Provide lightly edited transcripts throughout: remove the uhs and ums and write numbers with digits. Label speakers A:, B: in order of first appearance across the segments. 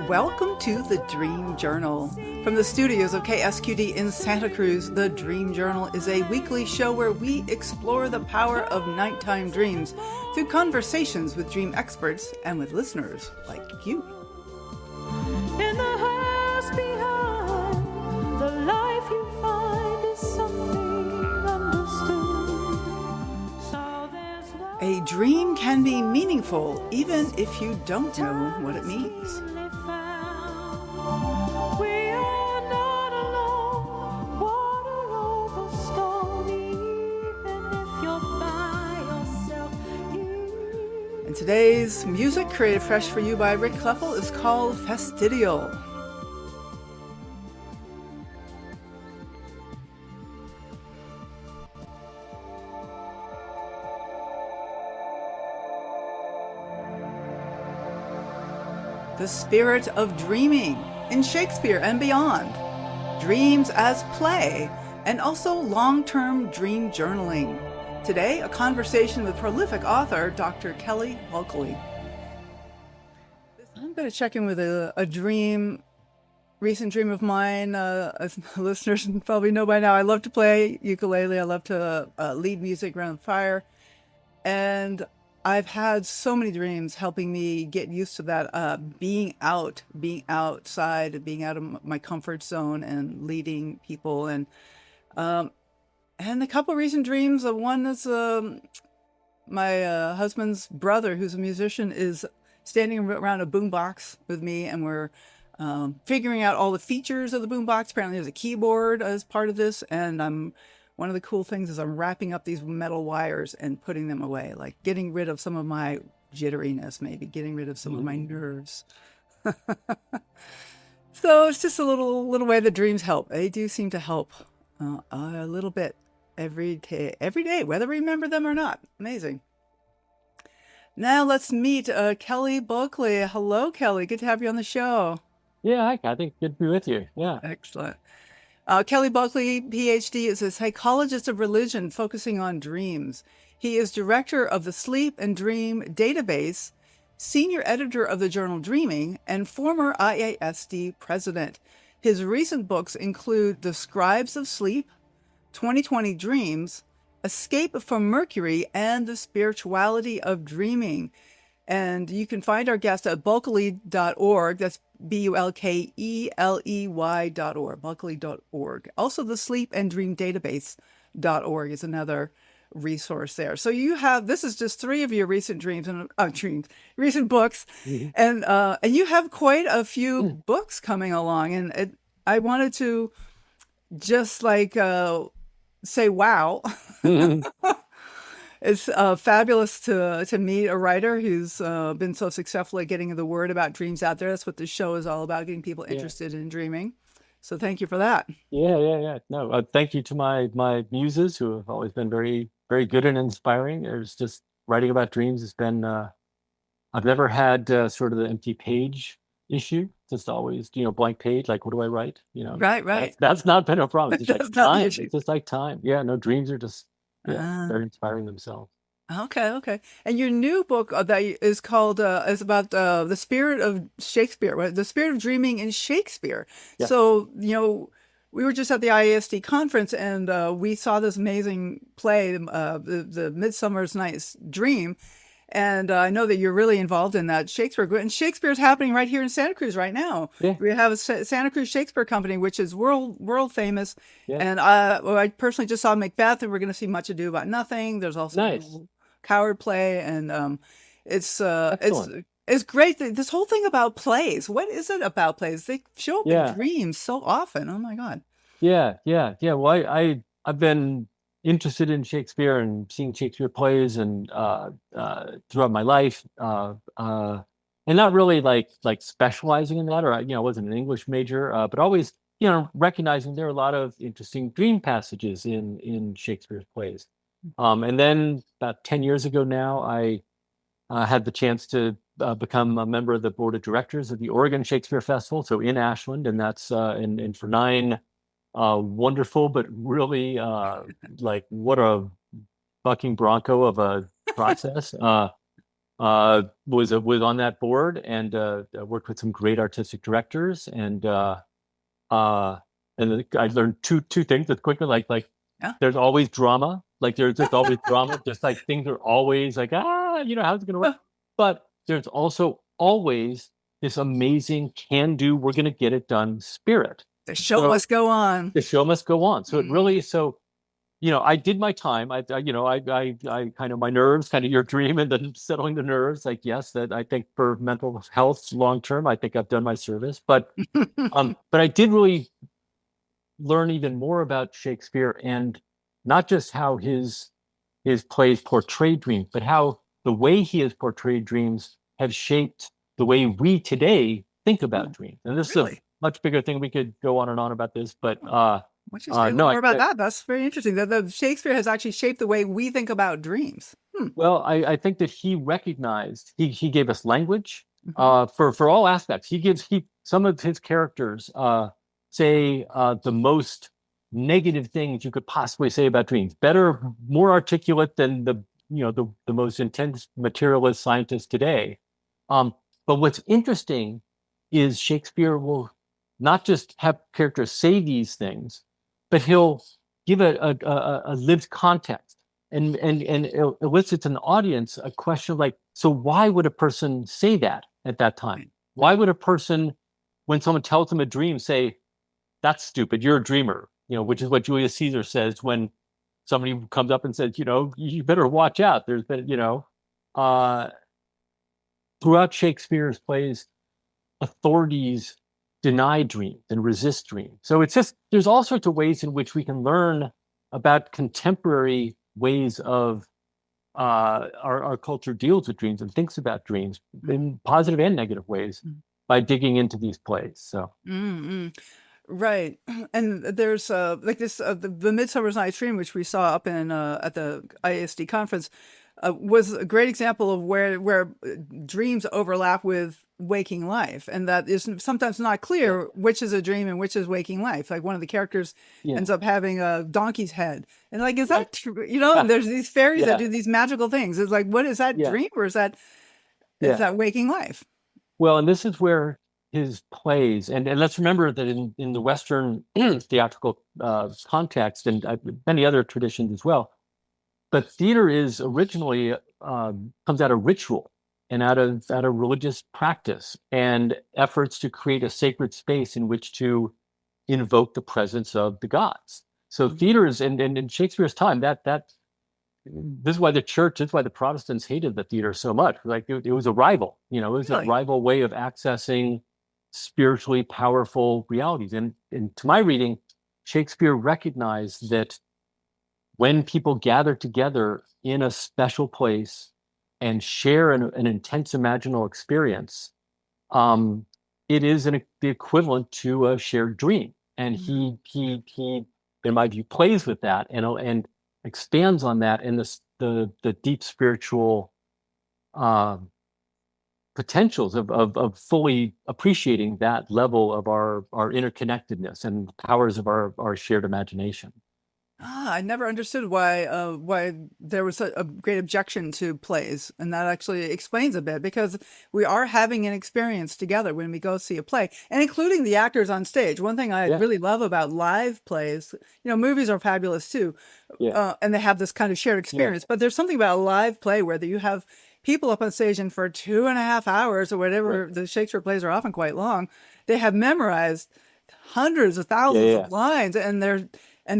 A: Welcome to the Dream Journal. From the studios of KSQD in Santa Cruz, the Dream Journal is a weekly show where we explore the power of nighttime dreams through conversations with dream experts and with listeners like you.
B: In the house behind, the life you find is something understood. So there's no
A: A dream can be meaningful even if you don't know what it means.
B: we are not alone. Water over stone, even if you're by yourself.
A: And today's music, created fresh for you by Rick Kleffel, is called Fastidial. The spirit of dreaming in Shakespeare and beyond. Dreams as play, and also long-term dream journaling. Today, a conversation with prolific author Dr. Kelly Bulkeley. I'm going to check in with a recent dream of mine. As listeners probably know by now, I love to play ukulele. I love to lead music around the fire. And I've had so many dreams helping me get used to that, being outside, being out of my comfort zone and leading people. And a couple of recent dreams. One is my husband's brother, who's a musician, is standing around a boombox with me, and we're figuring out all the features of the boombox. Apparently there's a keyboard as part of this, and one of the cool things is I'm wrapping up these metal wires and putting them away, like getting rid of some of my jitteriness, maybe getting rid of some of my nerves. So it's just a little way that dreams help. They do seem to help a little bit every day, whether we remember them or not. Amazing. Now let's meet Kelly Bulkeley. Hello, Kelly. Good to have you on the show.
C: Yeah, hi, Kathy. Good to be with you. Yeah.
A: Excellent. Kelly Bulkeley, PhD, is a psychologist of religion focusing on dreams. He is director of the Sleep and Dream Database, senior editor of the journal Dreaming, and former IASD president. His recent books include The Scribes of Sleep, 2020 Dreams, Escape from Mercury, and The Spirituality of Dreaming. And you can find our guest at bulkeley.org. That's bulkeley.org. Bulkeley.org. Also, the Sleep and Dream Database.org is another resource there. So this is just three of your recent recent books, and you have quite a few books coming along. And I wanted to just say, wow. It's fabulous to meet a writer who's been so successful at getting the word about dreams out there. That's what this show is all about, getting people interested in dreaming. So thank you for that.
C: Yeah. No, thank you to my muses who have always been very, very good and inspiring. There's just writing about dreams has been, I've never had sort of the empty page issue. Just always, blank page, like, what do I write?
A: Right.
C: That's not been a problem. It's just
A: That's
C: like
A: not the
C: time.
A: issue.
C: It's just like time. Yeah, no, dreams are just very inspiring themselves.
A: Okay. And your new book that is called is about the spirit of Shakespeare, right? The spirit of dreaming in Shakespeare.
C: Yeah.
A: So we were just at the IASD conference, and we saw this amazing play, the Midsummer's Night's Dream. And I know that you're really involved in that Shakespeare. And Shakespeare's happening right here in Santa Cruz right now.
C: Yeah.
A: We have a Santa Cruz Shakespeare Company, which is world famous.
C: Yeah.
A: And I personally just saw Macbeth, and we're going to see Much Ado About Nothing. There's also
C: Nice.
A: Coward play, and it's
C: Excellent.
A: it's great. This whole thing about plays. What is it about plays? They show up in dreams so often. Oh my God.
C: Yeah. Well, I've been interested in Shakespeare and seeing Shakespeare plays and throughout my life, and not really like specializing in that, or I wasn't an English major, but always recognizing there are a lot of interesting dream passages in Shakespeare's plays. And then about 10 years ago now, I had the chance to become a member of the board of directors of the Oregon Shakespeare Festival, so in Ashland, and that's and for 9 wonderful, but really like what a bucking bronco of a process. was on that board and worked with some great artistic directors uh, and I learned two things that quickly like
A: Yeah.
C: there's always drama. Like there's always drama. Just like things are always like how's it gonna work? But there's also always this amazing can do, we're gonna get it done spirit.
A: The show
C: So
A: must go on.
C: the show must go on. So it really I did my time. I kind of my nerves, kind of your dream, and then settling the nerves. Like yes, that I think for mental health long term, I think I've done my service. But I did really learn even more about Shakespeare and not just how his plays portray dreams, but how the way he has portrayed dreams have shaped the way we today think about dreams. And this is a much bigger thing. We could go on and on about this, but
A: why don't you say a little more about that? That's very interesting. The Shakespeare has actually shaped the way we think about dreams.
C: Well, I think that he recognized he gave us language for all aspects. Some of his characters say the most negative things you could possibly say about dreams. Better, more articulate than the most intense materialist scientists today. But what's interesting is Shakespeare will not just have characters say these things, but he'll give a lived context and elicits an audience a question like, so why would a person say that at that time? Why would a person, when someone tells them a dream, say, that's stupid, you're a dreamer, which is what Julius Caesar says when somebody comes up and says, you better watch out. There's been, throughout Shakespeare's plays, authorities deny dreams and resist dreams. So it's just, there's all sorts of ways in which we can learn about contemporary ways of our culture deals with dreams and thinks about dreams in positive and negative ways by digging into these plays. So.
A: Right. And there's like this the Midsummer's Night's Dream, which we saw up in at the ISD conference, was a great example of where dreams overlap with waking life, and that is sometimes not clear which is a dream and which is waking life. Like one of the characters ends up having a donkey's head, and like, is that true? And there's these fairies that do these magical things. It's like, what is that dream, or is that waking life?
C: Well, and this is where his plays, and let's remember that in the Western theatrical context and many other traditions as well, but theater is originally comes out of ritual and out of religious practice and efforts to create a sacred space in which to invoke the presence of the gods. So theater is, and in Shakespeare's time, this is why the church, this is why the Protestants hated the theater so much. Like it was a rival, it was a rival way of accessing spiritually powerful realities. And to my reading, Shakespeare recognized that when people gather together in a special place and share an intense imaginal experience, it is the equivalent to a shared dream. And he in my view, plays with that and expands on that in the deep spiritual potentials of fully appreciating that level of our interconnectedness and powers of our shared imagination.
A: I never understood why there was a great objection to plays, and that actually explains a bit, because we are having an experience together when we go see a play, and including the actors on stage. One thing I really love about live plays, movies are fabulous too, and they have this kind of shared experience, but there's something about a live play where you have people up on stage, and for 2.5 hours or whatever, the Shakespeare plays are often quite long, they have memorized hundreds of thousands of lines, and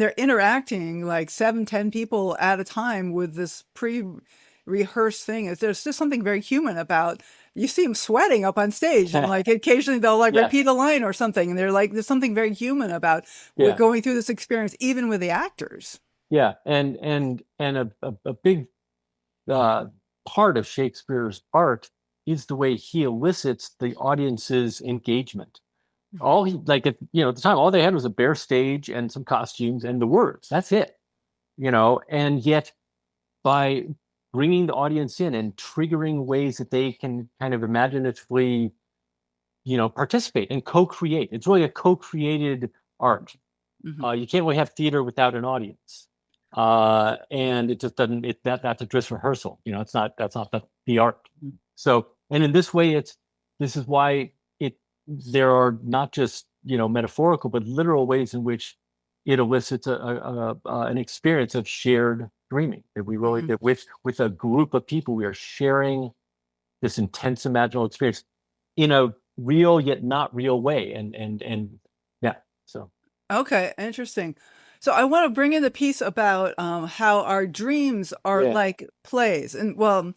A: they're interacting like 7-10 people at a time with this pre-rehearsed thing. There's just something very human about, you see them sweating up on stage, and like occasionally they'll repeat a line or something, and they're like, there's something very human about going through this experience, even with the actors.
C: Yeah, and a big part of Shakespeare's art is the way he elicits the audience's engagement. All he at the time, all they had was a bare stage and some costumes and the words. That's it, and yet by bringing the audience in and triggering ways that they can kind of imaginatively, participate and co-create. It's really a co-created art. You can't really have theater without an audience. And it just doesn't. That's a dress rehearsal. It's not. That's not the art. So, and in this way, this is why there are not just metaphorical but literal ways in which it elicits an experience of shared dreaming, that we really that with a group of people we are sharing this intense imaginal experience in a real yet not real way, and yeah. So
A: Okay, interesting. So I want to bring in the piece about how our dreams are
C: Yeah.
A: like plays. And well,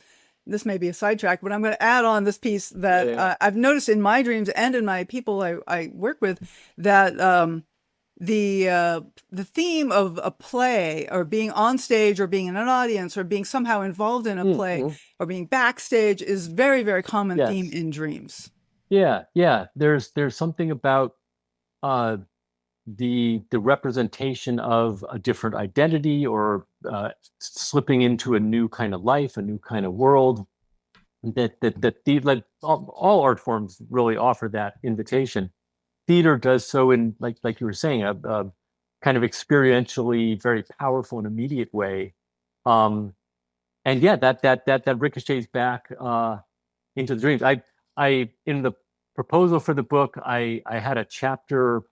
A: this may be a sidetrack, but I'm going to add on this piece that
C: Yeah.
A: I've noticed in my dreams and in my people I work with, that the theme of a play, or being on stage, or being in an audience, or being somehow involved in a play, or being backstage, is very, very common theme
C: Yes.
A: in dreams.
C: Yeah. There's something about uh, the representation of a different identity, or slipping into a new kind of life, a new kind of world, like all art forms really offer that invitation. Theater does so in, like you were saying, a kind of experientially very powerful and immediate way. And yeah, that ricochets back into the dreams. I in the proposal for the book, I had a chapter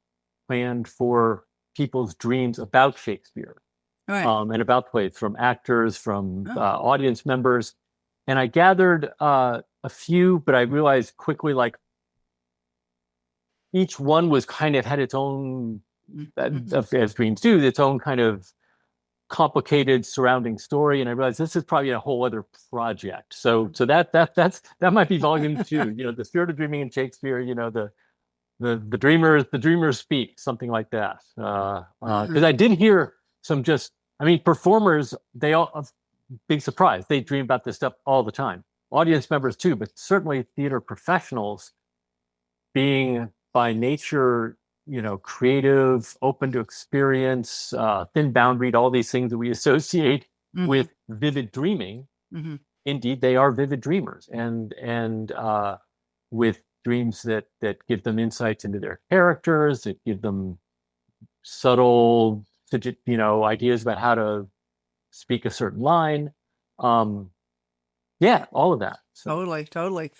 C: planned for people's dreams about Shakespeare,
A: Right.
C: and about plays, from actors, from
A: Oh.
C: audience members, and I gathered a few, but I realized quickly, like, each one was kind of had its own, as dreams do, its own kind of complicated surrounding story, and I realized this is probably a whole other project. So that might be volume two. The spirit of dreaming in Shakespeare. The dreamers speak, something like that. Because I did hear some performers. They all, big surprise. They dream about this stuff all the time. Audience members too, but certainly theater professionals, being by nature, creative, open to experience, thin boundaried, all these things that we associate with vivid dreaming. Indeed, they are vivid dreamers, and with dreams that give them insights into their characters, that give them subtle, ideas about how to speak a certain line. Yeah, all of that. So.
A: Totally.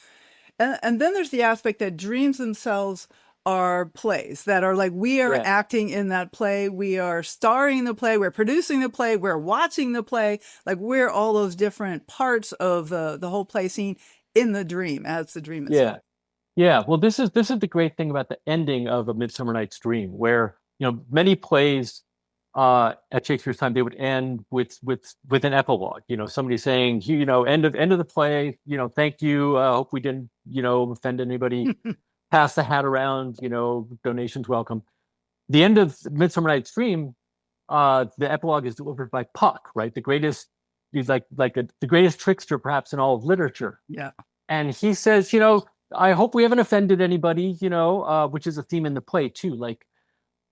A: And then there's the aspect that dreams themselves are plays, that are like, we are acting in that play, we are starring in the play, we're producing the play, we're watching the play, like we're all those different parts of the whole play scene in the dream, as the dream itself.
C: Yeah. Well, this is the great thing about the ending of A Midsummer Night's Dream, where many plays at Shakespeare's time, they would end with an epilogue. Somebody saying, end of the play. Thank you. Hope we didn't offend anybody. Pass the hat around. Donations welcome. The end of Midsummer Night's Dream, the epilogue is delivered by Puck, right? The greatest, he's the greatest trickster perhaps in all of literature.
A: Yeah.
C: And he says, I hope we haven't offended anybody. Which is a theme in the play too. Like,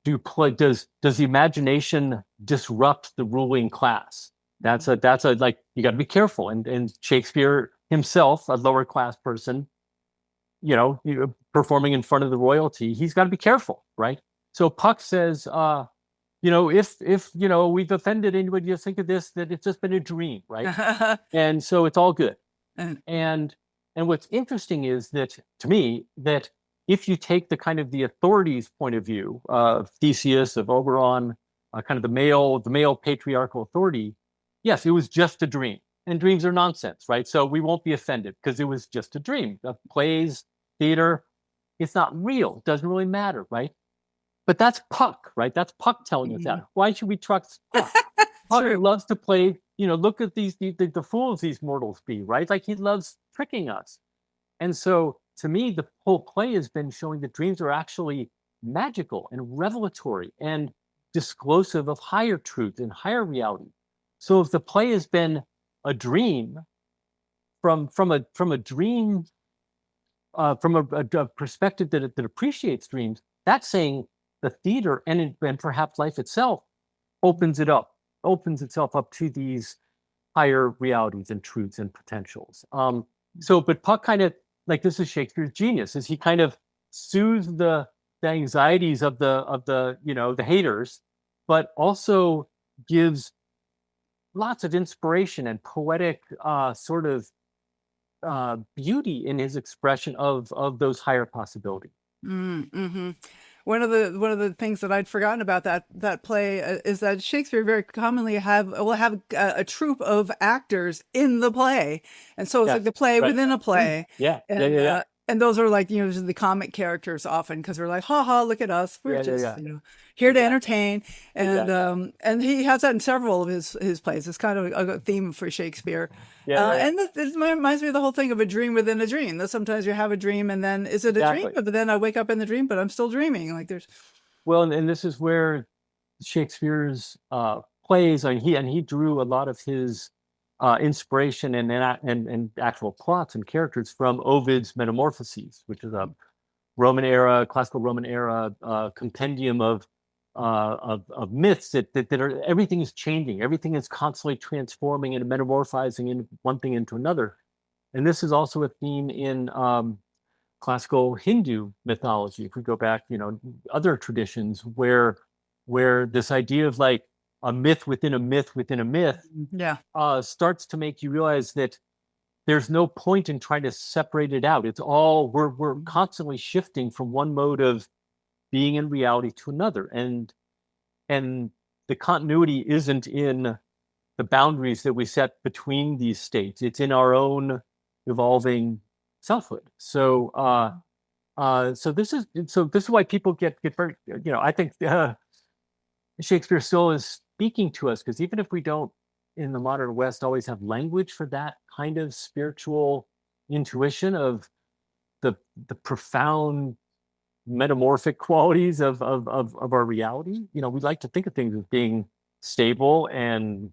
C: does the imagination disrupt the ruling class? That's a like, you got to be careful. And Shakespeare himself, a lower class person, performing in front of the royalty, he's got to be careful, right? So Puck says, if we've offended anybody, just think of this, that it's just been a dream, right? And so it's all good. And what's interesting is that, to me, that if you take the kind of the authorities' point of view of Theseus, of Oberon, kind of the male patriarchal authority, yes, it was just a dream, and dreams are nonsense, right? So we won't be offended because it was just a dream. Plays, theater, it's not real. It doesn't really matter, right? But that's Puck, right? That's Puck telling us that. Why should we trust Puck? Puck loves to play. Look at the fools these mortals be, right? Like, he loves tricking us, and so. To me, the whole play has been showing that dreams are actually magical and revelatory and disclosive of higher truth and higher reality. So if the play has been a dream from a dream, from a perspective that appreciates dreams, that's saying the theater and perhaps life itself opens itself up to these higher realities and truths and potentials. But Puck kind of, like, this is Shakespeare's genius, is he kind of soothes the anxieties of the haters, but also gives lots of inspiration and poetic sort of beauty in his expression of those higher possibilities.
A: Mm-hmm. One of the things that I'd forgotten about that play is that Shakespeare very commonly will have a troupe of actors in the play, and so it's like
C: Yes,
A: the play
C: right.
A: within a play,
C: Yeah, yeah,
A: and
C: yeah, yeah,
A: and those are like the comic characters often because we're like, ha ha, look at us, we're
C: yeah, yeah,
A: just
C: yeah.
A: here to
C: Exactly,
A: entertain,
C: exactly.
A: and he has that in several of his plays. It's kind of a theme for Shakespeare.
C: Yeah, yeah, yeah.
A: And this reminds me of the whole thing of a dream within a dream. That sometimes you have a dream, and then is it a dream?
C: Exactly.
A: But then I wake up in the dream, but I'm still dreaming. Like there's,
C: Well, and this is where Shakespeare's plays, and he drew a lot of his inspiration and actual plots and characters from Ovid's Metamorphoses, which is a classical Roman era compendium of myths that are everything is changing, everything is constantly transforming and metamorphizing in one thing into another. And this is also a theme in classical Hindu mythology. If we go back, other traditions where this idea of like a myth within a myth within a myth
A: yeah,
C: starts to make you realize that there's no point in trying to separate it out. It's all we're constantly shifting from one mode of being in reality to another, and the continuity isn't in the boundaries that we set between these states. It's in our own evolving selfhood. So this is why people get very. I think Shakespeare still is speaking to us because even if we don't in the modern West always have language for that kind of spiritual intuition of the profound metamorphic qualities of our reality. We like to think of things as being stable and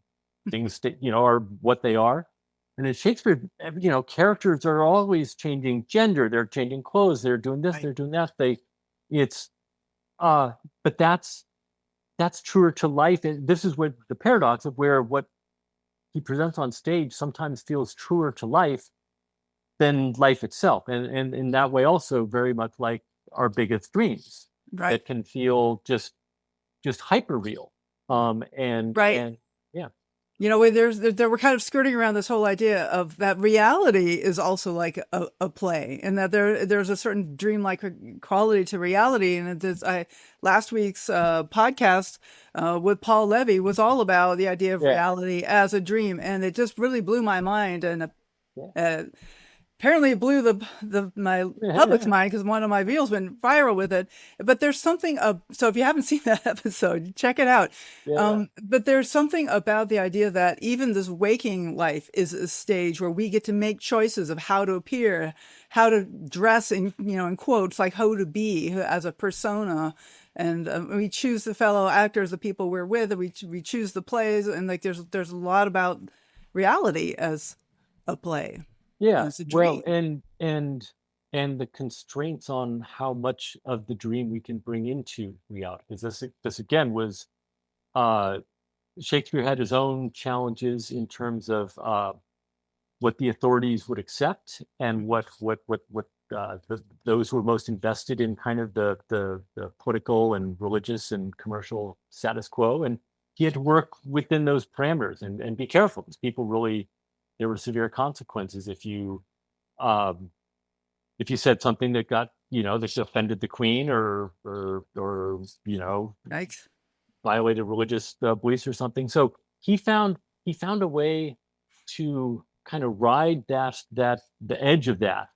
C: things are what they are. And in Shakespeare, characters are always changing gender, they're changing clothes, they're doing this,
A: right.
C: they're doing that. It's but that's truer to life. And this is what the paradox of where what he presents on stage sometimes feels truer to life than life itself. And in that way also very much like our biggest dreams
A: Right.
C: that can feel just hyper real. And
A: Right.
C: and yeah.
A: We're kind of skirting around this whole idea of that reality is also like a play, and that there's a certain dreamlike quality to reality. And last week's podcast with Paul Levy was all about the idea of
C: Yeah.
A: reality as a dream, and it just really blew my mind. And
C: Yeah.
A: apparently it blew my public's mind because one of my reels went viral with it. But there's something so if you haven't seen that episode, check it out.
C: Yeah.
A: But there's something about the idea that even this waking life is a stage where we get to make choices of how to appear, how to dress in quotes, like how to be as a persona. And we choose the fellow actors, the people we're with, and we choose the plays, and like there's a lot about reality as a play.
C: Yeah.
A: As a
C: Well,
A: dream.
C: and the constraints on how much of the dream we can bring into reality. Because this again was Shakespeare had his own challenges in terms of what the authorities would accept and what those who were most invested in kind of the political and religious and commercial status quo. And he had to work within those parameters and be careful because people really, there were severe consequences if you said something that got that offended the queen or
A: Yikes.
C: violated religious beliefs or something. So he found a way to kind of ride the edge of that,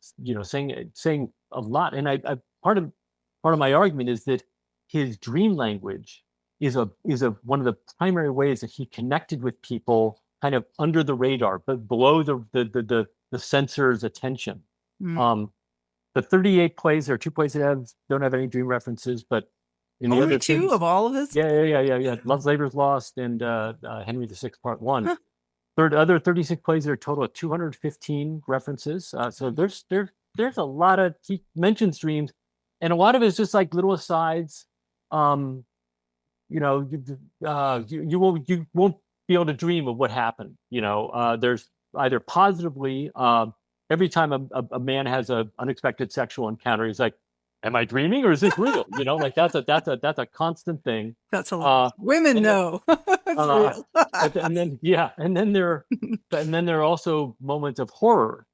C: saying a lot. And I part of my argument is that his dream language is one of the primary ways that he connected with people kind of under the radar, but below the censor's attention.
A: Mm.
C: The 38 plays, there are 2 plays that don't have any dream references, but in the
A: Only
C: other
A: 2 of all of this?
C: yeah. Love's Labor's Lost and Henry VI Part 1.
A: Huh.
C: Other 36 plays, there are a total of 215 references. So there's a lot of, he mentions dreams, and a lot of it is just like little asides. You won't be able to dream of what happened. There's either positively, every time a man has an unexpected sexual encounter, he's like, am I dreaming or is this real? You know, like that's a constant thing.
A: That's hilarious. Women
C: And then,
A: know it's real.
C: and then yeah, and then there are also moments of horror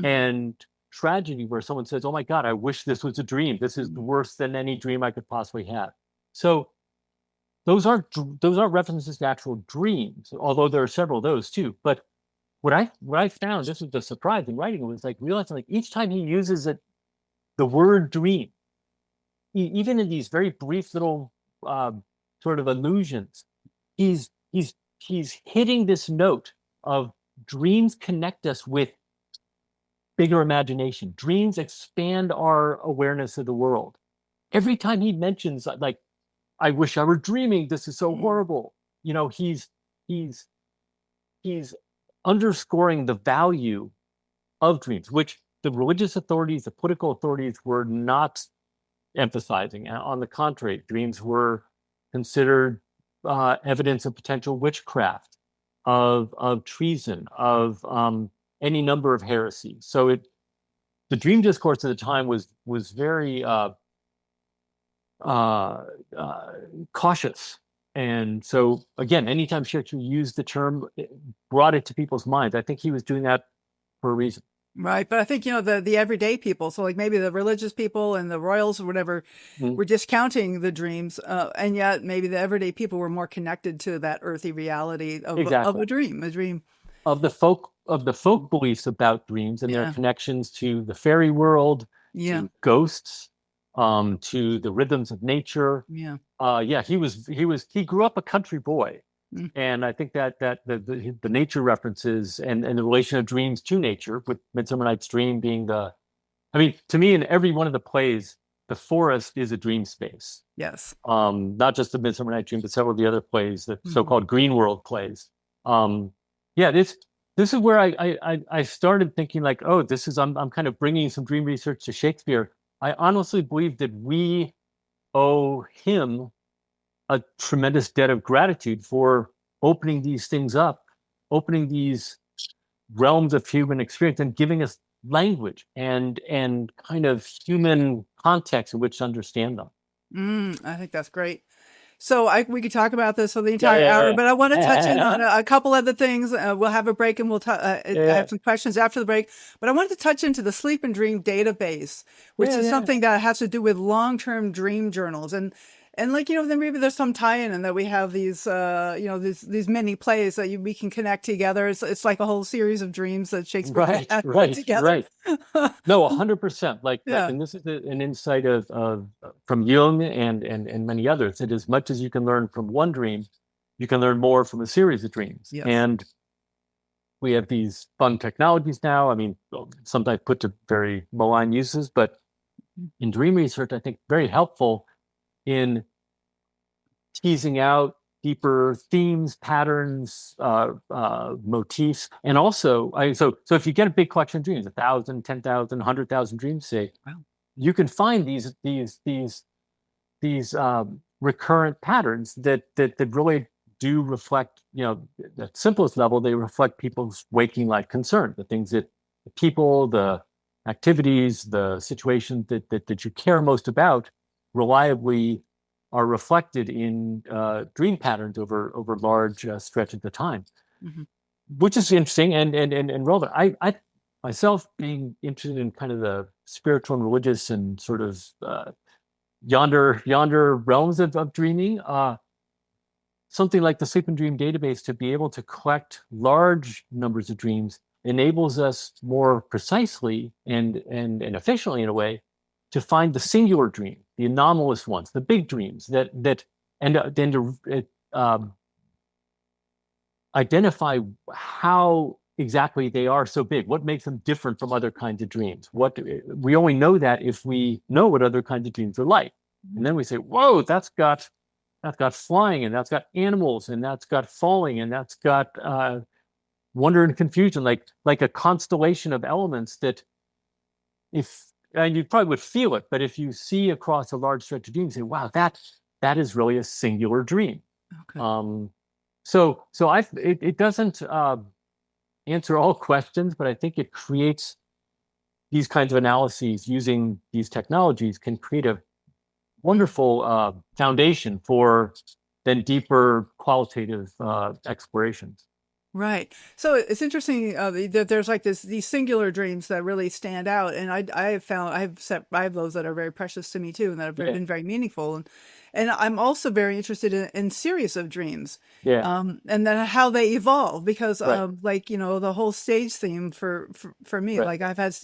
C: and tragedy where someone says, "Oh my God, I wish this was a dream. This is worse than any dream I could possibly have." So those aren't references to actual dreams, although there are several of those too. But what I found, this was the surprise in writing, was like realizing like each time he uses it, the word dream, even in these very brief little sort of allusions, he's hitting this note of dreams connect us with bigger imagination. Dreams expand our awareness of the world. Every time he mentions like, I wish I were dreaming, this is so horrible. You know, he's underscoring the value of dreams, which the religious authorities, the political authorities were not emphasizing. On the contrary, dreams were considered evidence of potential witchcraft, of treason, of any number of heresies. So the dream discourse at the time was very cautious. And so again, anytime Shakespeare used the term, it brought it to people's minds. I think he was doing that for a reason.
A: Right. But I think, the everyday people, so like maybe the religious people and the royals or whatever, were discounting the dreams. And yet maybe the everyday people were more connected to that earthy reality of
C: Exactly.
A: a dream.
C: Of the folk beliefs about dreams and their
A: Yeah.
C: connections to the fairy world,
A: Yeah.
C: to ghosts, to the rhythms of nature.
A: Yeah.
C: He grew up a country boy.
A: Mm.
C: And I think that the nature references and the relation of dreams to nature, with Midsummer Night's Dream being to me, in every one of the plays, the forest is a dream space.
A: Yes.
C: Not just the Midsummer Night's Dream, but several of the other plays, the so-called Green World plays. This is where I started thinking like, oh, I'm kind of bringing some dream research to Shakespeare. I honestly believe that we owe him a tremendous debt of gratitude for opening these things up, opening these realms of human experience and giving us language and kind of human context in which to understand them.
A: I think that's great. So we could talk about this for the entire hour,
C: Yeah.
A: but I want to touch in on a couple other things. We'll have a break and I have some questions after the break, but I wanted to touch into the Sleep and Dream database, which is something that has to do with long-term dream journals. And like, then maybe there's some tie-in and that we have these, these many plays that we can connect together. It's like a whole series of dreams that Shakespeare put together.
C: No, 100%. And this is an insight of from Jung and many others. That as much as you can learn from one dream, you can learn more from a series of dreams.
A: Yes.
C: And we have these fun technologies now. I mean, sometimes put to very malign uses, but in dream research, I think very helpful in teasing out deeper themes, patterns, motifs, and also, so if you get a big collection of dreams, 1,000, 10,000, 100,000 dreams, say,
A: wow,
C: you can find these recurrent patterns that really do reflect, the simplest level, they reflect people's waking life concerns, the things that the people, the activities, the situations that you care most about reliably are reflected in dream patterns over large stretches of time, which is interesting and relevant. I myself, being interested in kind of the spiritual and religious and sort of yonder realms of dreaming, something like the Sleep and Dream database, to be able to collect large numbers of dreams, enables us more precisely and efficiently, in a way, to find the singular dream, the anomalous ones, the big dreams that and then to identify how exactly they are so big, what makes them different from other kinds of dreams. We only know that if we know what other kinds of dreams are like. And then we say, whoa, that's got flying, and that's got animals, and that's got falling, and that's got wonder and confusion, like a constellation of elements that, and you probably would feel it, but if you see across a large stretch of dreams, you say, wow, that is really a singular dream. Okay. So it doesn't answer all questions, but I think it creates these kinds of analyses using these technologies can create a wonderful foundation for then deeper qualitative explorations.
A: Right. So it's interesting that there's like these singular dreams that really stand out, and I have found I have those that are very precious to me too, and that have
C: Yeah,
A: been very meaningful, and I'm also very interested in series of dreams,
C: yeah,
A: and then how they evolve because
C: right,
A: like the whole stage theme for me,
C: right.
A: like I've had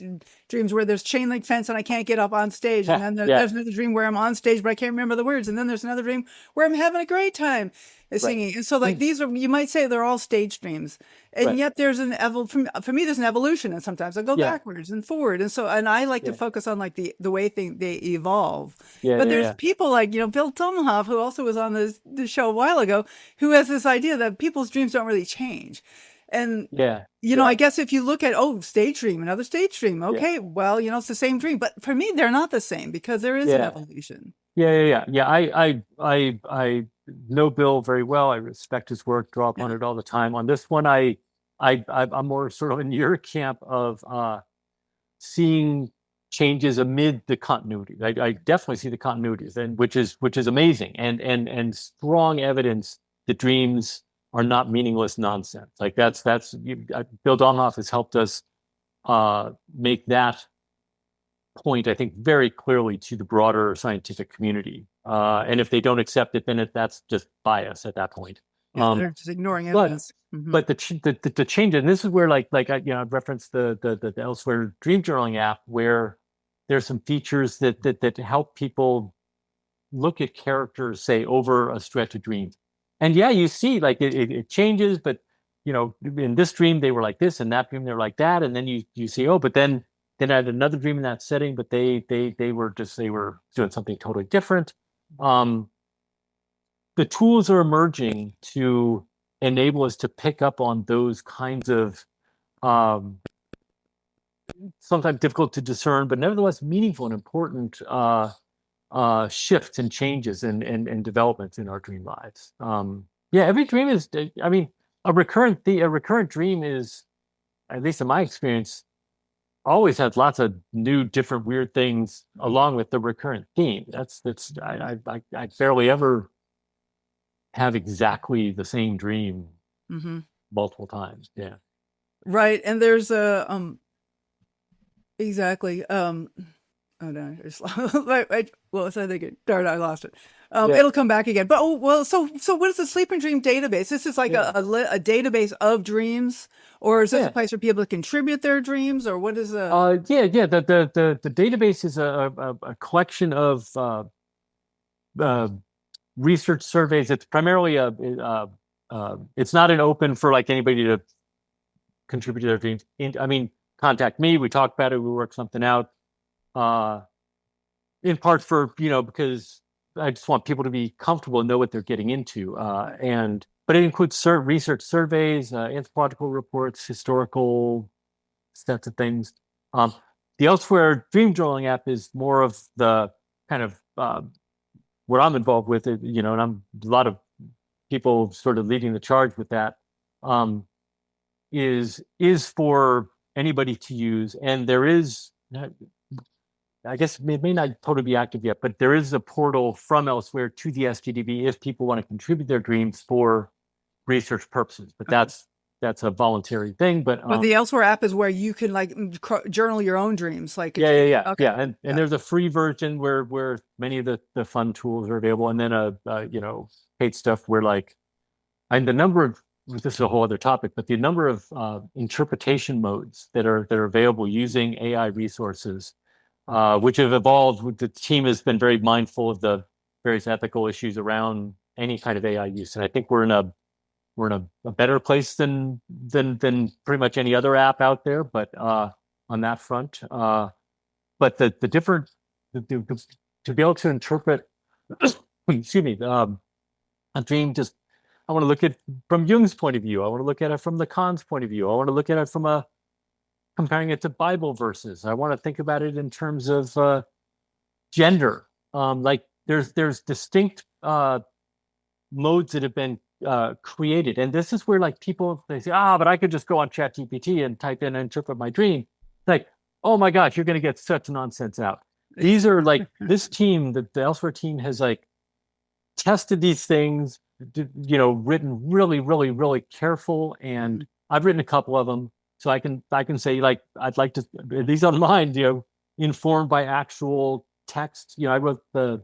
A: dreams where there's chain link fence and I can't get up on stage, and then
C: Yeah,
A: there's another dream where I'm on stage but I can't remember the words, and then there's another dream where I'm having a great time
C: right,
A: singing. And so like these are, you might say they're all stage dreams. And
C: right.
A: yet there's for me there's an evolution, and sometimes I go
C: Yeah,
A: backwards and forward. And I like to
C: yeah,
A: focus on like the way they evolve.
C: yeah,
A: But
C: yeah,
A: there's
C: yeah,
A: people like, Bill Tumhoff, who also was on the show a while ago, who has this idea that people's dreams don't really change. And
C: yeah,
A: I
C: yeah,
A: guess if you look at, stage dream, another stage dream,
C: yeah,
A: okay, well, it's the same dream. But for me, they're not the same because there is an
C: yeah.
A: evolution.
C: Yeah, yeah, yeah, yeah. I know Bill very well. I respect his work, draw upon
A: Yeah.
C: it all the time. On this one, I'm more sort of in your camp of seeing changes amid the continuity. I definitely see the continuities, and which is amazing, and strong evidence that dreams are not meaningless nonsense. Like Bill Domhoff has helped us make that point, I think, very clearly to the broader scientific community. And if they don't accept it, then that's just bias at that point.
A: Yeah, they're just ignoring
C: But
A: evidence. Mhm.
C: but the change, and this is where I've referenced the Elsewhere dream journaling app, where there's some features that help people look at characters, say, over a stretch of dreams. And yeah, you see like it changes, but in this dream they were like this, and that dream they were like that, and then you see, but then I had another dream in that setting, but they were doing something totally different. The tools are emerging to enable us to pick up on those kinds of um, sometimes difficult to discern, but nevertheless meaningful and important shifts and changes and developments in our dream lives. Yeah, every dream is. I mean, a recurrent dream is, at least in my experience, always has lots of new, different, weird things along with the recurrent theme. I barely ever have exactly the same dream
A: Mm-hmm.
C: multiple times. Yeah.
A: Right. And there's exactly. Oh no, well, so I think darn, I lost it.
C: Yeah.
A: It'll come back again. But so what is the sleep and dream database? This is like
C: Yeah.
A: a database of dreams, or is this
C: Yeah.
A: a place for people to contribute their dreams, or what is
C: Yeah. The database is a collection of research surveys. It's primarily it's not an open for like anybody to contribute to their dreams. I mean, contact me. We talk about it. We work something out. In part for because I just want people to be comfortable and know what they're getting into. But it includes research surveys, anthropological reports, historical sets of things. The Elsewhere dream journaling app is more of the kind of what I'm involved with, and I'm a lot of people sort of leading the charge with that. Is for anybody to use, and there is, I guess it may not totally be active yet, but there is a portal from Elsewhere to the SGDB if people want to contribute their dreams for research purposes. But that's a voluntary thing. But
A: the Elsewhere app is where you can like journal your own dreams. Like
C: yeah.
A: Okay.
C: Yeah, and there's a free version where many of the fun tools are available, and then paid stuff where and the number of, this is a whole other topic, but the number of interpretation modes that are available using AI resources, which have evolved. The team has been very mindful of the various ethical issues around any kind of AI use, and I think we're in a better place than pretty much any other app out there. But on that front, but the different to be able to interpret, excuse me, a dream. Just I want to look at from Jung's point of view. I want to look at it from Lacan's point of view. I want to look at it from comparing it to Bible verses. I want to think about it in terms of gender. Like there's distinct modes that have been created, and this is where like people they say, but I could just go on ChatGPT and type in and interpret my dream. Like Oh my gosh, you're going to get such nonsense out. These are like this team, the Elsewhere team has like tested these things, written really, really, really careful, and I've written a couple of them, so I can say like I'd like to these on mine, informed by actual text. I wrote the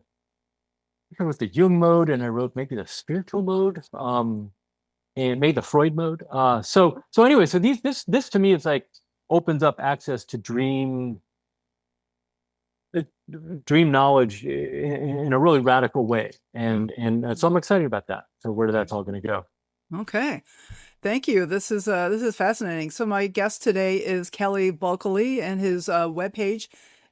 C: Jung mode, and I wrote maybe the spiritual mode, and maybe the Freud mode. So anyway, so this to me is like opens up access to dream knowledge in a really radical way, and so I'm excited about that. So where that's all going to go.
A: Okay. Thank you. This is fascinating. So my guest today is Kelly Bulkeley, and his webpage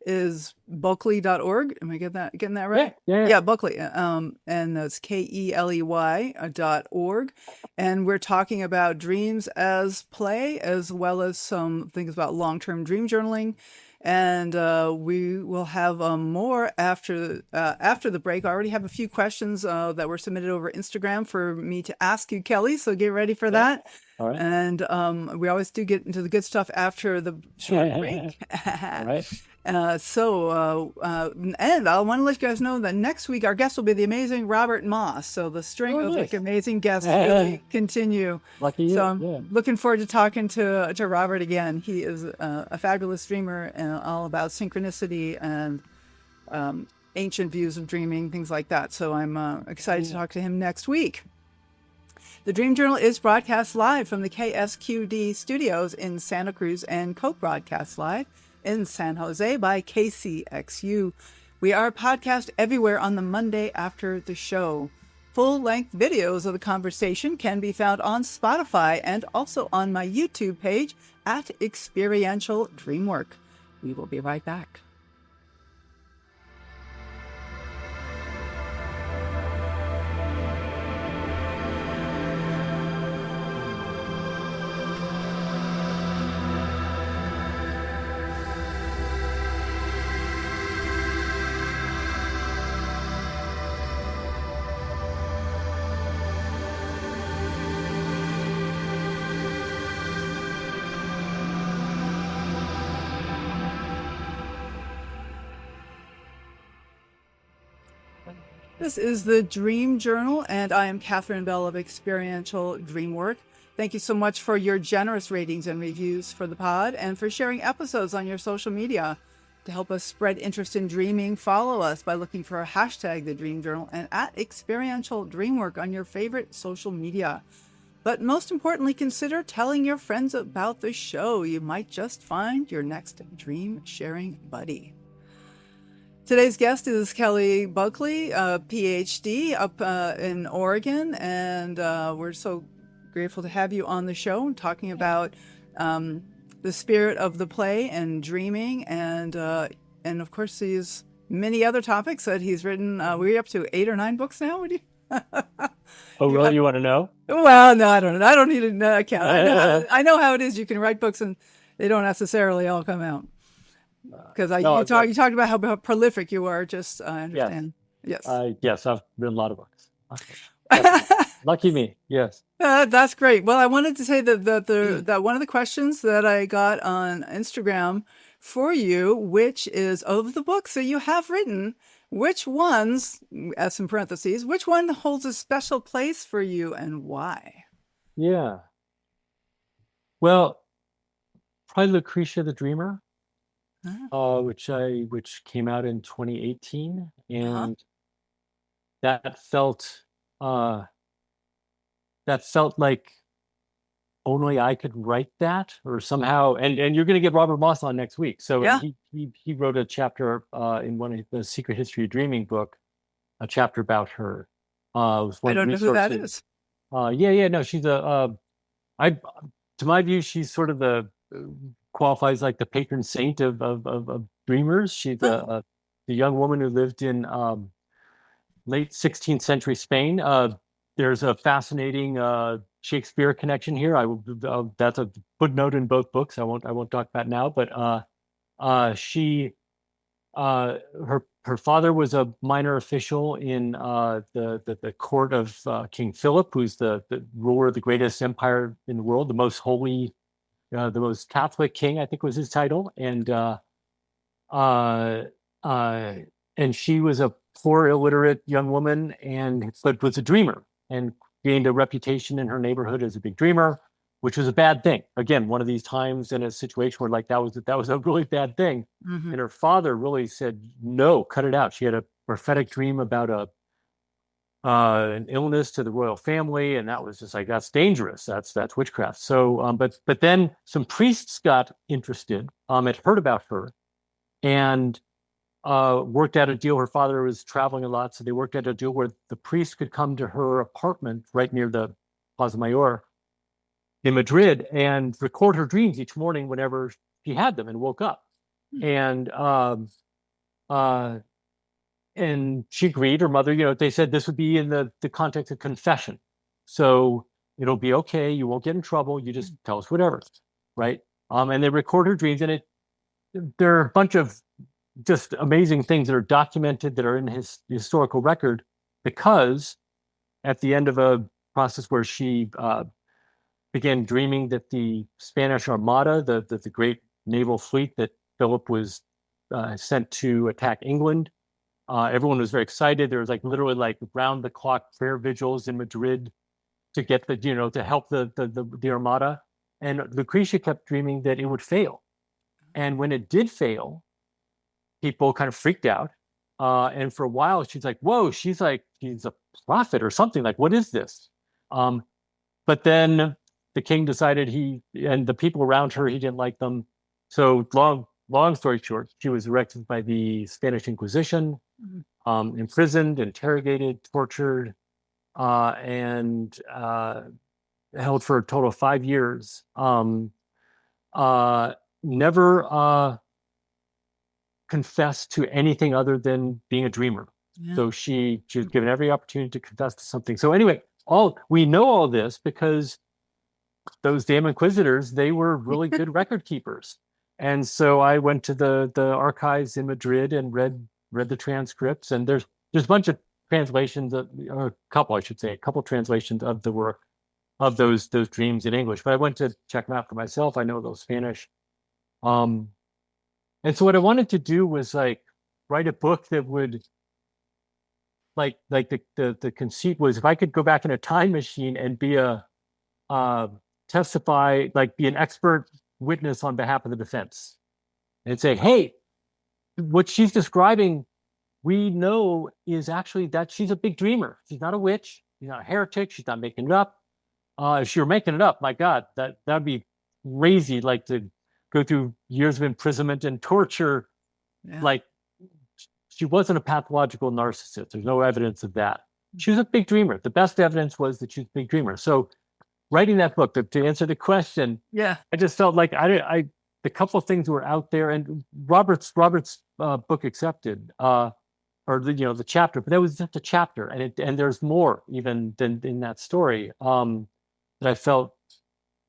A: is bulkeley.org. Am I getting that right?
C: Yeah.
A: Bulkeley. And that's KELEY.org. And we're talking about dreams as play, as well as some things about long-term dream journaling. And we will have more after the break. I already have a few questions that were submitted over Instagram for me to ask you, Kelly. So get ready for that.
C: All right.
A: And we always do get into the good stuff after the short break.
C: All right.
A: And I want to let you guys know that next week our guest will be the amazing Robert Moss. So the string of like amazing guests really continue.
C: Lucky you.
A: So I'm looking forward to talking to Robert again. He is a fabulous dreamer and all about synchronicity and ancient views of dreaming, things like that. So I'm excited to talk to him next week. The Dream Journal is broadcast live from the KSQD studios in Santa Cruz and co-broadcast live in San Jose by KCXU. We are podcast everywhere on the Monday after the show. Full-length videos of the conversation can be found on Spotify and also on my YouTube page at Experiential Dreamwork. We will be right back. This is the Dream Journal, and I am Katherine Bell of Experiential Dreamwork. Thank you so much for your generous ratings and reviews for the pod, and for sharing episodes on your social media. To help us spread interest in dreaming, follow us by looking for a hashtag The Dream Journal and at Experiential Dreamwork on your favorite social media. But most importantly, consider telling your friends about the show. You might just find your next dream sharing buddy. Today's guest is Kelly Bulkeley, a PhD up in Oregon, and we're so grateful to have you on the show talking about the spirit of the play and dreaming, and of course these many other topics that he's written. We're up to 8 or 9 books now. What do you?
C: Oh, really? You want to know?
A: Well, no, I don't know. I don't need to count. I know how it is. You can write books and they don't necessarily all come out. Because you talked about how prolific you are. Just I understand. Yes.
C: Yes, I've written a lot of books. Lucky me. Yes.
A: That's great. Well, I wanted to say that one of the questions that I got on Instagram for you, which is of the books that you have written, which ones, as in parentheses, which one holds a special place for you and why?
C: Yeah. Well, probably Lucrecia the Dreamer. Which came out in 2018, and that felt like only I could write that, or somehow. And you're going to get Robert Moss on next week, so he wrote a chapter in one of the Secret History of Dreaming book, a chapter about her. I
A: don't know who that is.
C: No, she's to my view, she's sort of the qualifies like the patron saint of dreamers. She's the young woman who lived in late 16th century Spain. There's a fascinating Shakespeare connection here. That's a footnote in both books. I won't talk about now. But her father was a minor official in the court of King Philip, who's the ruler of the greatest empire in the world, the most holy the most Catholic king, I think was his title, uh, uh, and she was a poor, illiterate young woman, but was a dreamer and gained a reputation in her neighborhood as a big dreamer, which was a bad thing. Again, one of these times in a situation where like that was a really bad thing.
A: Mm-hmm.
C: And her father really said, no, cut it out. She had a prophetic dream about an illness to the royal family, and that was just like, that's dangerous. That's witchcraft. So, but then some priests got interested, had heard about her, and worked out a deal. Her father was traveling a lot, so they worked out a deal where the priest could come to her apartment right near the Plaza Mayor in Madrid and record her dreams each morning whenever she had them and woke up. And she agreed. Her mother, they said this would be in the context of confession, so it'll be okay. You won't get in trouble. You just tell us whatever, right? And they record her dreams, and there are a bunch of just amazing things that are documented that are in his historical record, because at the end of a process where she began dreaming that the Spanish Armada, the great naval fleet that Philip was sent to attack England, everyone was very excited. There was like literally like round the clock prayer vigils in Madrid to get to help the Armada. And Lucrecia kept dreaming that it would fail. And when it did fail, people kind of freaked out. And for a while, she's like, whoa, she's a prophet or something. Like, what is this? But then the king decided and the people around her, he didn't like them. So long story short, she was arrested by the Spanish Inquisition, imprisoned, interrogated, tortured, and held for a total of 5 years. Never confessed to anything other than being a dreamer. Yeah. So she was given every opportunity to confess to something. So anyway, we know all this because those damn inquisitors, they were really good record keepers. And so I went to the archives in Madrid and read the transcripts, and there's a bunch of translations, a couple translations of the work of those dreams in English. But I went to check them out for myself. I know those Spanish. And so what I wanted to do was like write a book that would like the conceit was, if I could go back in a time machine and be testify, like be an expert witness on behalf of the defense and say, hey, what she's describing, we know is actually that she's a big dreamer. She's not a witch. She's not a heretic. She's not making it up. If she were making it up, my God, that'd be crazy. Like to go through years of imprisonment and torture. Yeah. Like she wasn't a pathological narcissist. There's no evidence of that. She was a big dreamer. The best evidence was that she was a big dreamer. So writing that book to answer the question, yeah, I just felt like the couple of things were out there, and Robert's book accepted, or the chapter, but that was just a chapter, and there's more even than in that story that I felt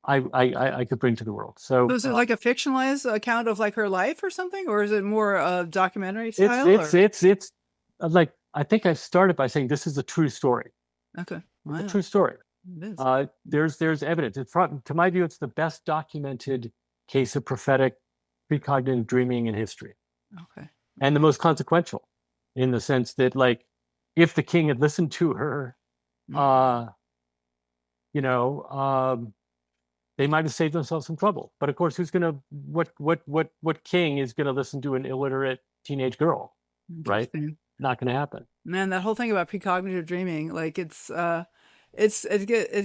C: I could bring to the world. So
A: is it like a fictionalized account of like her life or something, or is it more documentary style?
C: It's like, I think I started by saying this is a true story.
A: Okay, wow.
C: It's a true story.
A: It is.
C: There's evidence. To my view, it's the best documented case of prophetic precognitive dreaming in history. Okay. And the most consequential, in the sense that, like, if the king had listened to her, they might have saved themselves some trouble. But of course, what king is gonna listen to an illiterate teenage girl, right? Not gonna happen.
A: Man, that whole thing about precognitive dreaming, like it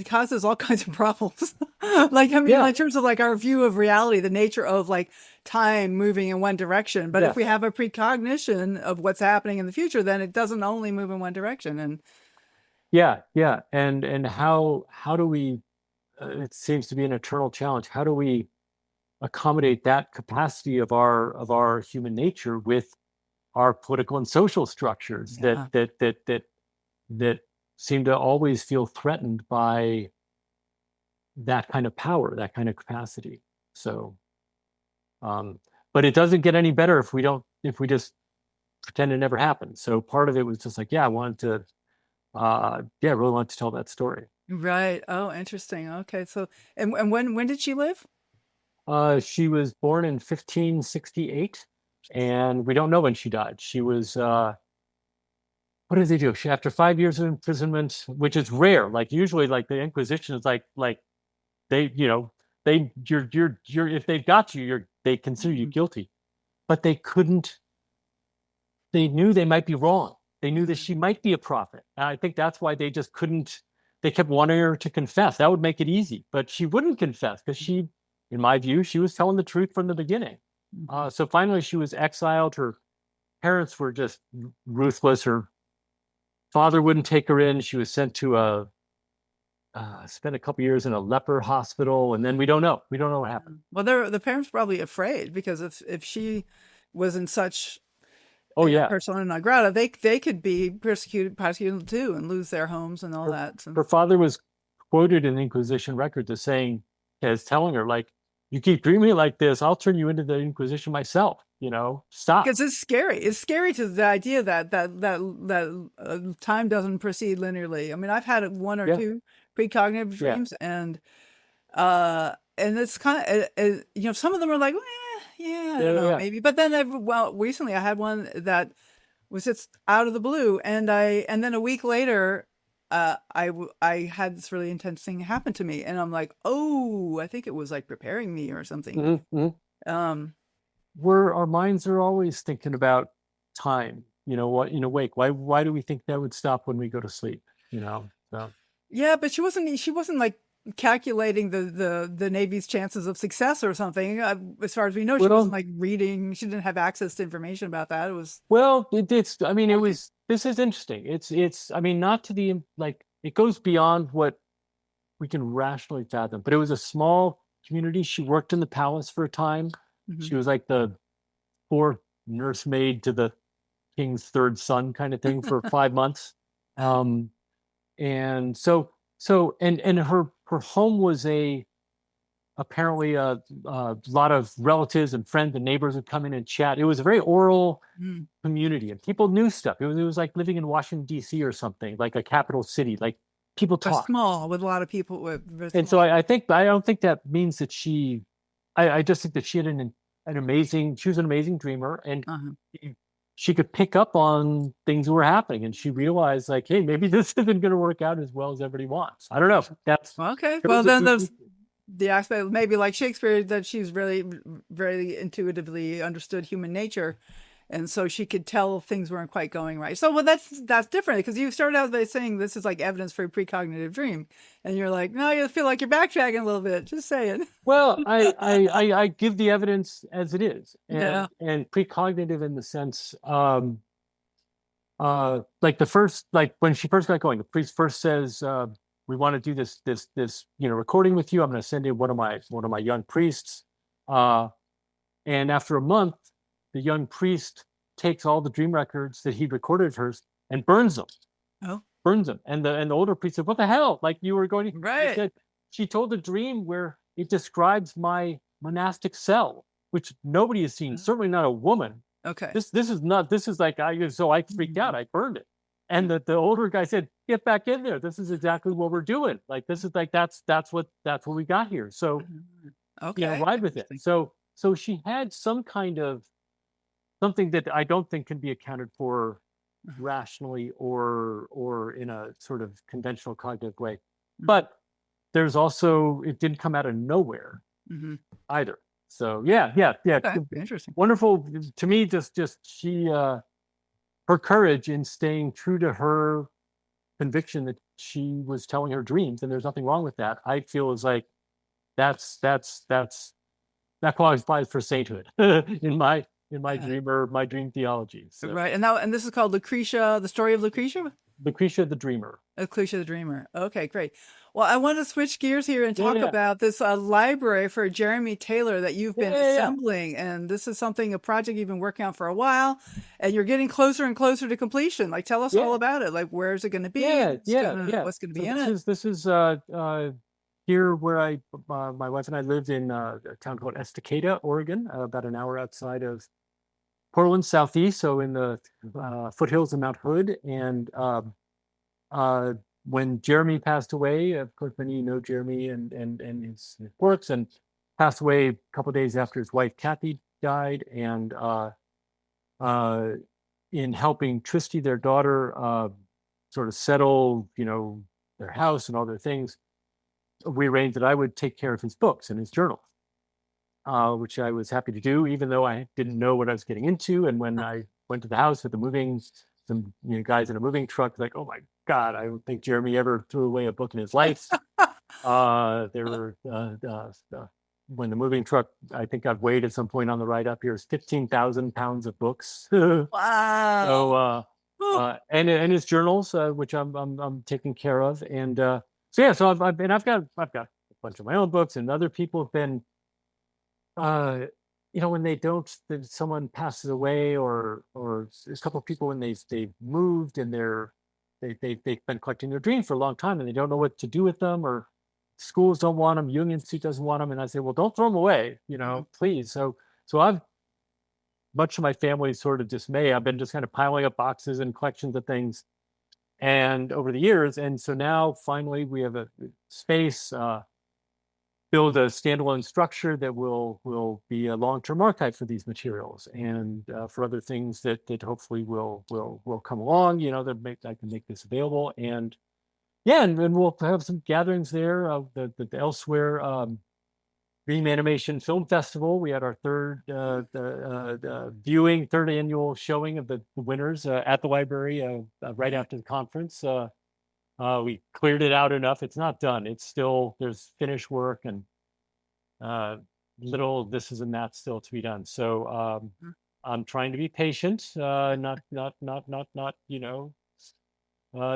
A: causes all kinds of problems. In terms of like our view of reality, the nature of like time moving in one direction. But if we have a precognition of what's happening in the future, then it doesn't only move in one direction. And
C: and how do we? It seems to be an eternal challenge. How do we accommodate that capacity of our human nature with our political and social structures that seem to always feel threatened by that kind of power, that kind of capacity? So, but it doesn't get any better if we just pretend it never happened. So part of it was just like, I wanted to, really wanted to tell that story.
A: Right. Oh, interesting. Okay. So, and when did she live?
C: She was born in 1568, and we don't know when she died. She was what did they do? She, after 5 years of imprisonment, which is rare. Like usually, like the Inquisition is like they, you're if they've got you, they consider you
A: Mhm.
C: guilty. But they couldn't. They knew they might be wrong. They knew that
A: Mhm.
C: she might be a prophet. And I think that's why they just couldn't. They kept wanting her to confess. That would make it easy, but she wouldn't confess because she, in my view, she was telling the truth from the beginning.
A: Mhm.
C: So finally, she was exiled. Her parents were just ruthless. Her father wouldn't take her in. She was sent to spent a couple years in a leper hospital, and then we don't know. We don't know what happened.
A: Well, the parents probably afraid because if she was in such
C: Oh yeah,
A: persona non grata, they could be prosecuted too, and lose their homes and all
C: her,
A: that. So
C: her father was quoted in Inquisition records as saying, as telling her, like, "You keep dreaming like this, I'll turn you into the Inquisition myself. You know, stop."
A: because it's scary. It's scary to the idea time doesn't proceed linearly. I mean, I've had one or
C: Yeah,
A: two precognitive
C: yeah,
A: dreams, and it's kind of some of them are like, yeah, I don't
C: yeah,
A: know,
C: yeah.
A: maybe. But then recently I had one that was just out of the blue, and then a week later, I had this really intense thing happen to me, and I'm like, oh, I think it was like preparing me or something.
C: Mm-hmm.
A: Um,
C: Where our minds are always thinking about time. You know what? In awake, why do we think that would stop when we go to sleep? You know, so
A: yeah, but she wasn't like calculating the Navy's chances of success or something. As far as we know, she wasn't
C: well,
A: like reading. She didn't have access to information about that. It was
C: it's. I mean, it
A: okay.
C: was. This is interesting. It's. I mean, not to the like. It goes beyond what we can rationally fathom. But it was a small community. She worked in the palace for a time.
A: Mhm.
C: She was like the fourth nursemaid to the king's third son kind of thing for 5 months. Um, and and her home was a apparently a lot of relatives and friends and neighbors would come in and chat. It was a very oral
A: Mm.
C: community, and people knew stuff. It was like living in Washington D.C. or something, like a capital city. Like people
A: But
C: talk.
A: small with a lot of people with
C: And so
A: small.
C: I don't think that means that she. I just think that she had an amazing. She was an amazing dreamer, and
A: Uh-huh.
C: she, she could pick up on things that were happening, and she realized like, hey, maybe this isn't going to work out as well as everybody wants. I don't know. That's
A: Okay. Well,
C: shows that
A: then
C: we.
A: there's the aspect maybe like Shakespeare that she's really very intuitively understood human nature, and so she could tell things weren't quite going right. So, well, that's different because you started out by saying this is like evidence for a precognitive dream, and you're like, no, you feel like you're backtracking a little bit. Just saying.
C: Well, I give the evidence as it is,
A: Yeah.
C: and precognitive in the sense, like the first, like when she first got going, the priest first says, "We want to do this recording with you. I'm going to send in one of my young priests." Uh, and after a month, the young priest takes all the dream records that he'd recorded of hers and burns them.
A: Oh,
C: Burns them. And the older priest said, "What the hell? Like you were going?" He
A: right.
C: said, "She told a dream where it describes my monastic cell, which nobody has seen. Certainly not a woman.
A: Okay.
C: This is not. This is like I." So I freaked out. I burned it. And the older guy said, "Get back in there. This is exactly what we're doing. Like this is like that's what we got here. So
A: Okay.
C: ride with it."
A: Interesting.
C: So she had some kind of something that I don't think can be accounted for rationally or in a sort of conventional cognitive way. But there's also it didn't come out of nowhere
A: Mm-hmm.
C: either. So yeah.
A: Okay. Interesting.
C: Wonderful to me. Just she her courage in staying true to her conviction that she was telling her dreams, and there's nothing wrong with that. I feel is like that's that qualifies for sainthood in my dream theology. So
A: Right. And this is called Lucretia, the story of Lucretia?
C: Lucrecia the Dreamer.
A: Lucretia the Dreamer. Okay, great. Well, I want to switch gears here and
C: Yeah,
A: talk
C: yeah,
A: about this library for Jeremy Taylor that you've
C: yeah,
A: been
C: yeah, yeah.
A: assembling. And this is a project you've been working on for a while, and you're getting closer and closer to completion. Like, tell us all
C: Yeah,
A: about it. Like, where's it going to be?
C: yeah, yeah, yeah.
A: What's going to
C: So
A: be in
C: this
A: it?
C: is this is here where my wife and I lived in a town called Estacada, Oregon, about an hour outside of Portland, southeast, so in the foothills of Mount Hood. And when Jeremy passed away, of course, many of you know Jeremy and his works, and passed away a couple of days after his wife Kathy died, and in helping Tristy, their daughter, sort of settle, their house and all their things, we arranged that I would take care of his books and his journals, which I was happy to do, even though I didn't know what I was getting into. And when I went to the house with the some guys in a moving truck, like, oh my God, I don't think Jeremy ever threw away a book in his life. There were when the moving truck, I think I've weighed at some point on the ride up here, is 15,000 pounds of books.
A: Wow.
C: So and his journals, which I'm taking care of, and so yeah, so I've got a bunch of my own books, and other people have been, when someone passes away, or there's a couple of people when they've moved and they've been collecting their dreams for a long time and they don't know what to do with them, or schools don't want them, Jung Institute doesn't want them, and I say, well, don't throw them away, please. So I've, much to my family's sort of dismay, I've been just kind of piling up boxes and collections of things, and over the years, and so now finally we have a space, build a standalone structure that will be a long-term archive for these materials, and for other things that hopefully will come along, I can make this available. And yeah, and we'll have some gatherings there. The Elsewhere Dream Animation Film Festival. We had our third annual showing of the winners at the library right after the conference. We cleared it out enough. It's not done. It's still, there's finished work and little this is and that still to be done. So I'm trying to be patient, not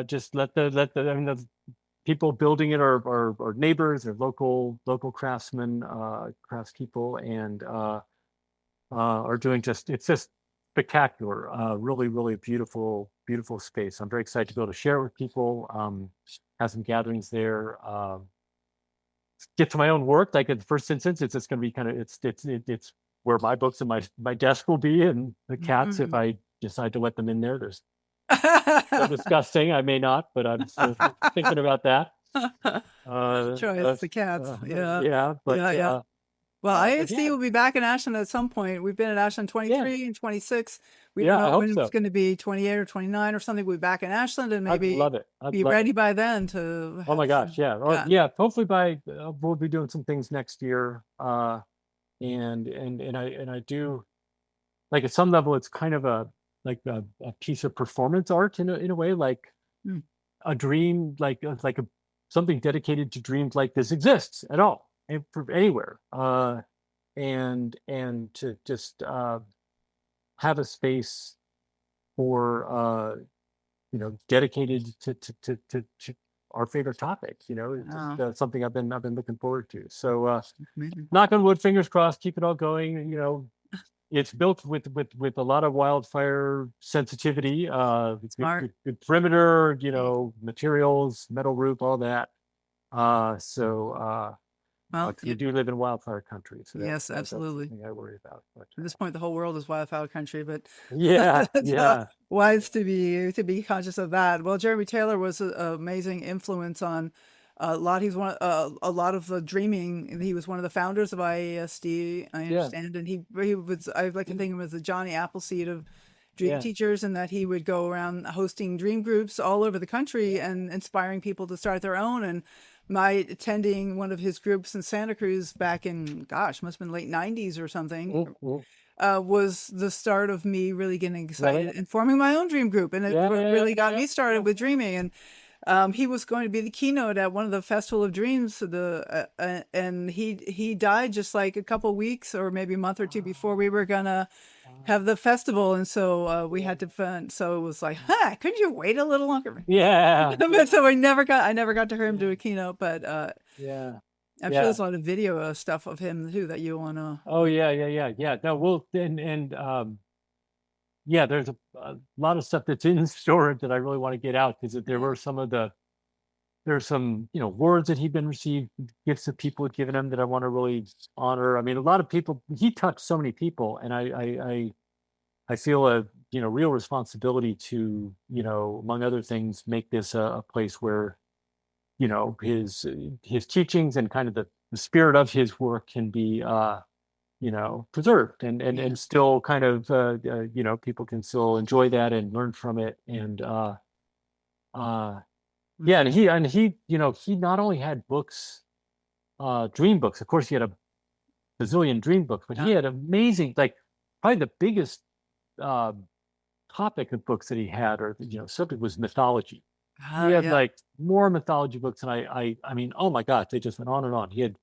C: just let the people building it are neighbors or local craftsmen, craftspeople, and are doing it's just spectacular. Really, really beautiful space. I'm very excited to be able to share it with people. Have some gatherings there. Get to my own work. Like in the first instance, it's just going to be kind of it's where my books and my desk will be, and the cats, if I decide to let them in there. There's so disgusting. I may not, but I'm still thinking about that.
A: Choice, the cats.
C: Yeah, but
A: yeah. Well, ISD
C: yeah.
A: will be back in Ashland at some point. We've been at Ashland 23 and 26. We
C: Yeah,
A: don't
C: I
A: know
C: hope
A: when
C: so.
A: it's going to be 28 or 29 or something. We'll be back in Ashland and maybe
C: I'd love it.
A: be ready by then to.
C: Oh my gosh, yeah. Well, yeah. Hopefully we'll be doing some things next year. And I do, like, at some level it's kind of a piece of performance art in a way, like a dream, like something dedicated to dreams like this exists at all, and for anywhere. And to just have a space for dedicated to our favorite topics. It's just, something I've been looking forward to. So knock on wood, fingers crossed, keep it all going. It's built with a lot of wildfire sensitivity, good perimeter, materials, metal roof, all that. Well, we do live in wildfire country, so
A: yes, absolutely.
C: That's something I worry about. But,
A: at this point, the whole world is wildfire country, but
C: yeah,
A: wise to be conscious of that. Well, Jeremy Taylor was an amazing influence on a lot. He's a lot of the dreaming. He was one of the founders of IASD, I understand, and he was. I like to think of him as the Johnny Appleseed of dream teachers, and that he would go around hosting dream groups all over the country and inspiring people to start their own. And my attending one of his groups in Santa Cruz back in, must have been late 90s or something, was the start of me really getting excited and forming my own dream group. And it really got me started with dreaming. And he was going to be the keynote at one of the Festival of Dreams, and he died just like a couple weeks or maybe a month or two before we were gonna have the festival, and so we had to fund. So it was like, couldn't you wait a little longer?
C: Yeah.
A: But so I never got to hear him do a keynote, but I'm sure there's a lot of video stuff of him too that you want to.
C: Oh yeah. No, we'll there's a lot of stuff that's in storage that I really want to get out, because there were there's some awards that he'd been received, gifts that people had given him that I want to really honor. I mean, a lot of people, he touched so many people, and I feel a real responsibility to among other things make this a place where his teachings and kind of the spirit of his work can be preserved and still kind of people can still enjoy that and learn from it. And yeah, and he not only had books, dream books. Of course, he had a bazillion dream books, but he had amazing, like probably the biggest topic of books that he had, or subject, was mythology. He had like more mythology books, and I mean, oh my God, they just went on and on. He had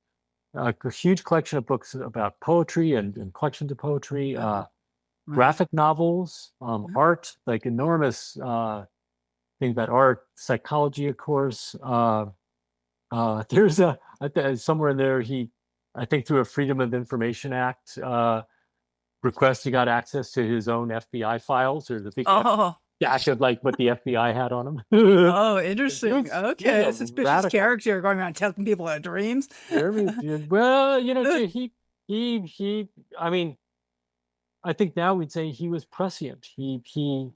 C: a huge collection of books about poetry and collections of poetry, graphic novels, art, like enormous things about art, psychology, of course. There's somewhere in there, I think through a Freedom of Information Act request, he got access to his own FBI files, or the big dash of like what the FBI had on him.
A: Oh, interesting. Okay, a suspicious
C: radical
A: character going around telling people about dreams.
C: Well, he. I mean, I think now we'd say he was prescient. He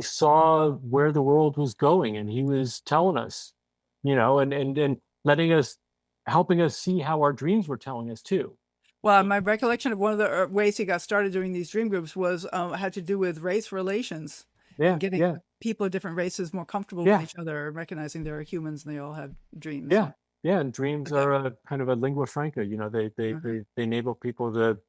C: saw where the world was going, and he was telling us, and helping us see how our dreams were telling us too.
A: Well, my recollection of one of the ways he got started doing these dream groups was had to do with race relations.
C: Yeah,
A: getting people of different races more comfortable with each other, recognizing they're humans and they all have dreams.
C: Yeah, and dreams are a kind of a lingua franca. They enable people to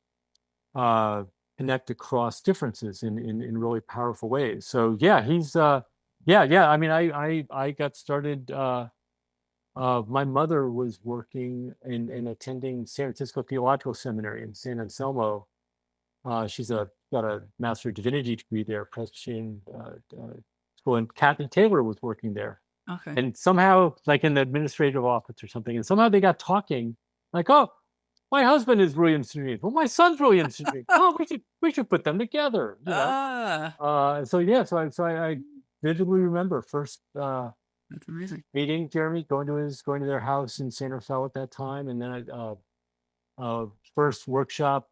C: connect across differences in really powerful ways. So yeah, he's I mean, I got started. My mother was working and attending San Francisco Theological Seminary in San Anselmo. She's got a Master of Divinity degree there, Presbyterian school, and Kathy Taylor was working there.
A: Okay.
C: And somehow, like in the administrative office or something, and somehow they got talking, like, oh, my husband is really interested in dreams. Well, my son's really interested in dreams. Oh, we should put them together. So I vividly remember first
A: that's amazing.
C: meeting Jeremy, going to their house in San Rafael at that time, and then first workshop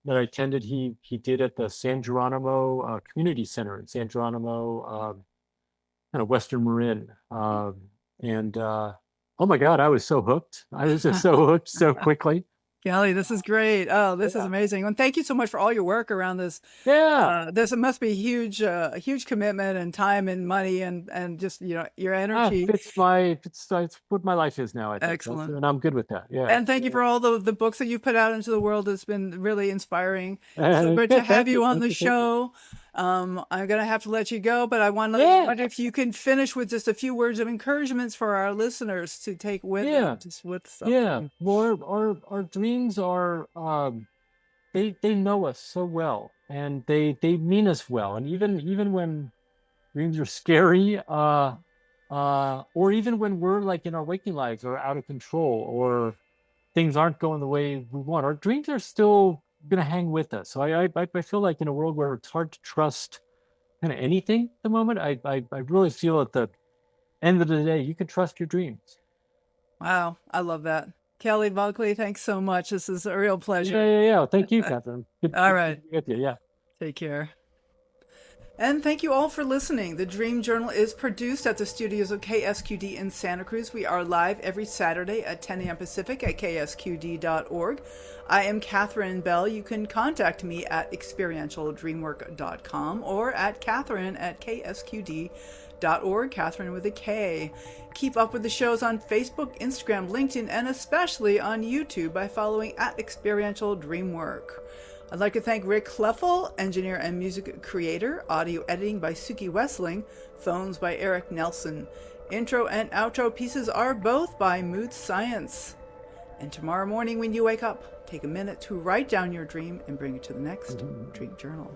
C: that I attended, he did at the San Geronimo Community Center in San Geronimo, kind of Western Marin, and oh my God, I was so hooked. I was just so hooked so quickly.
A: Kelly, this is great. Oh, this is amazing. And thank you so much for all your work around this. This must be huge commitment and time and money and just, your energy.
C: It's what my life is now. I think.
A: Excellent.
C: And I'm good with that. Yeah.
A: And thank you for all the books that you've put out into the world. It's been really inspiring. So great to have you on the show. I'm going to have to let you go, but I wonder if you can finish with just a few words of encouragements for our listeners to take with them. Just with something.
C: Yeah. Well, our dreams are, they know us so well, and they mean us well. And even when dreams are scary, or even when we're like in our waking lives or out of control, or things aren't going the way we want, our dreams are still going to hang with us. So I feel like in a world where it's hard to trust kind of anything at the moment, I really feel at the end of the day, you can trust your dreams.
A: Wow. I love that. Kelly Bulkeley, thanks so much. This is a real pleasure.
C: Yeah. Thank you, Katherine.
A: All right.
C: Good to be with you. Yeah.
A: Take care. And thank you all for listening. The Dream Journal is produced at the studios of KSQD in Santa Cruz. We are live every Saturday at 10 a.m. Pacific at ksqd.org. I am Katherine Bell. You can contact me at experientialdreamwork.com or at Katherine@ksqd.org, Katherine with a K. Keep up with the shows on Facebook, Instagram, LinkedIn, and especially on YouTube by following at Experiential Dreamwork. I'd like to thank Rick Kleffel, engineer and music creator, audio editing by Suki Wessling, phones by Eric Nelson. Intro and outro pieces are both by Mood Science. And tomorrow morning when you wake up, take a minute to write down your dream and bring it to the next Dream Journal.